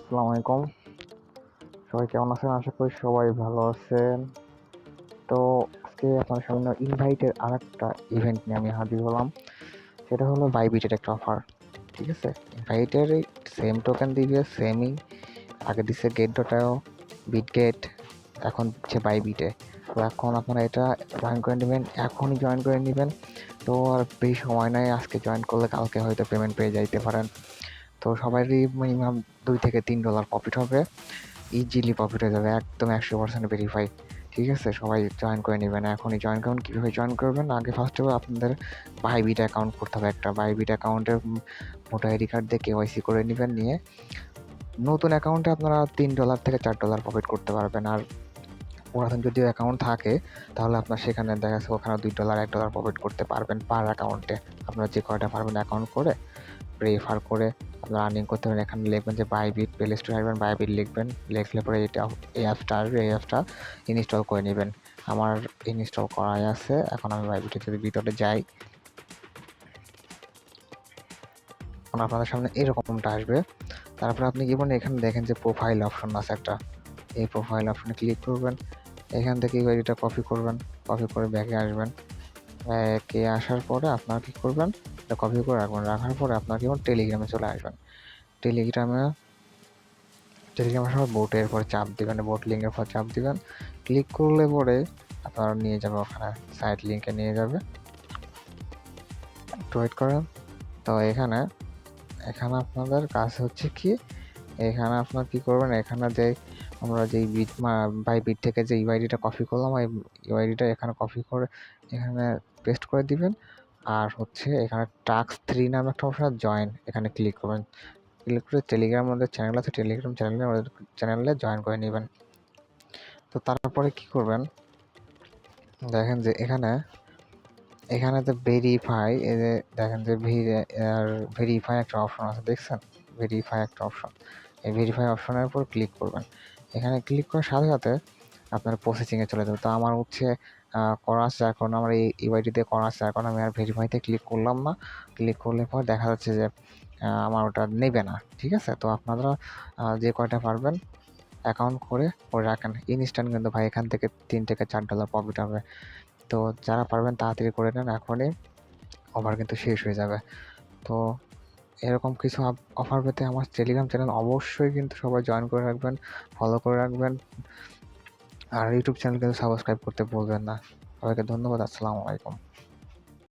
আসসালামু আলাইকুম। সবাই কেমন আছেন? আশা করি সবাই ভালো আছেন। তো আজকে আপনার সামনে ইনভাইটের আরেকটা ইভেন্ট নিয়ে আমি হাজির হলাম। সেটা হলো বাইবিটের একটা অফার। ঠিক আছে? ইনভাইটের সেম টোকেন দিবে, সেমই আগে দিছে গেট.io, বিটগেট, এখন দিচ্ছে বাইবিটে। তো এখন আপনারা এটা জয়েন করে নেবেন, এখনই জয়েন করে নেবেন। তো আর বেশি সময় নাই, আজকে জয়েন করলে কালকে হয়তো পেমেন্ট পেয়ে যাইতে পারেন। তো সবারই মিনিমাম $2 থেকে $3 প্রফিট হবে। ইজিলি প্রফিট হয়ে যাবে, একদম 100% ভেরিফাই। ঠিক আছে, সবাই জয়েন করে নেবেন, এখনই জয়েন করুন। কীভাবে জয়েন করবেন? আগে ফার্স্ট অফ অল আপনাদের বাইবিট অ্যাকাউন্ট করতে হবে। একটা বাইবিট অ্যাকাউন্টের ভোটার আইডি কার্ড দিয়ে কেওয়াইসি করে নেবেন। নিয়ে নতুন অ্যাকাউন্টে আপনারা $3 থেকে $4 প্রফিট করতে পারবেন। আর পুরাতন যদি অ্যাকাউন্ট থাকে তাহলে আপনার সেখানে দেখা যাচ্ছে ওখানে $2 $1 প্রফিট করতে পারবেন পার অ্যাকাউন্টে। আপনারা যে কয়টা পারবেন অ্যাকাউন্ট করে রেফার করে আপনারা আর্নিং করতে পারেন। এখানে লিখবেন যে বাইবিট, প্লে স্টোরে আসবেন, বাইবিট লিখবেন, লিখলে পরে এই অ্যাপসটা আসবে, এই অ্যাপসটা ইনস্টল করে নেবেন। আমার ইনস্টল করাই আছে। এখন আমি বাইবিটের যদি ভিতরে যাই, এখন আপনাদের সামনে এরকমটা আসবে। তারপরে আপনি কি বলেন, এখানে দেখেন যে প্রোফাইল অপশন আছে একটা, এই প্রোফাইল অপশনে ক্লিক করবেন। এখান থেকে এটা কপি করবেন, কপি করে ব্যাকে আসবেন। ব্যাকে আসার পরে আপনারা কী করবেন, এটা কপি করে রাখবেন। রাখার পরে আপনার কি টেলিগ্রামে চলে আসবেন। টেলিগ্রামে সময় বোটের পর চাপ দিবেন, বোট লিঙ্কের পর চাপ দিবেন। ক্লিক করলে পরে আপনারা নিয়ে যাবে ওখানে, সাইট লিঙ্কে নিয়ে যাবে। একটু ওয়েট করেন। তো এখানে আপনাদের কাজ হচ্ছে কি, এখানে আপনার কি করবেন, এখানে যে আমরা যেই বাইবিট থেকে যে ইউআইডিটা কপি করলাম, এই ইউআইডিটা এখানে কপি করে এখানে পেস্ট করে দিবেন। আর হচ্ছে এখানে টাস্ক 3 নামে একটা অপশন, জয়েন, এখানে ক্লিক করবেন। ক্লিক করে টেলিগ্রাম আমাদের চ্যানেল আছে, টেলিগ্রাম চ্যানেলে জয়েন করে নেবেন। তো তারপরে কি করবেন, দেখেন যে এখানে যে ভেরিফাই, এই যে দেখেন যে ভেরিফাই একটা অপশন আছে, দেখছেন? ভেরিফাই একটা অপশন, এই ভেরিফাই অপশনের উপর ক্লিক করবেন। এখানে ক্লিক করার সাথে সাথে আপনার প্রসেসিংয়ে চলে যাবে। তো আমার হচ্ছে করা আছে, এখন আমার এই ইউআইডিতে করা আছে, এখন আমি আর ভেরিফাইতে ক্লিক করলাম না। ক্লিক করলে পর দেখা যাচ্ছে যে আমার ওটা নেবে না। ঠিক আছে, তো আপনারা যে কয়টা পারবেন অ্যাকাউন্ট করে রাখেন। ইনস্ট্যান্ট কিন্তু ভাই এখান থেকে $3 থেকে $4 প্রফিট হবে। তো যারা পারবেন তাড়াতাড়ি করে নেন, এখনই অফার কিন্তু শেষ হয়ে যাবে। তো এরকম কিছু অফার পেতে আমার টেলিগ্রাম চ্যানেল অবশ্যই কিন্তু সবাই জয়েন করে রাখবেন, ফলো করে রাখবেন। আর ইউটিউব চ্যানেল কিন্তু সাবস্ক্রাইব করতে ভুলবেন না। সবাইকে ধন্যবাদ। আসসালামু আলাইকুম।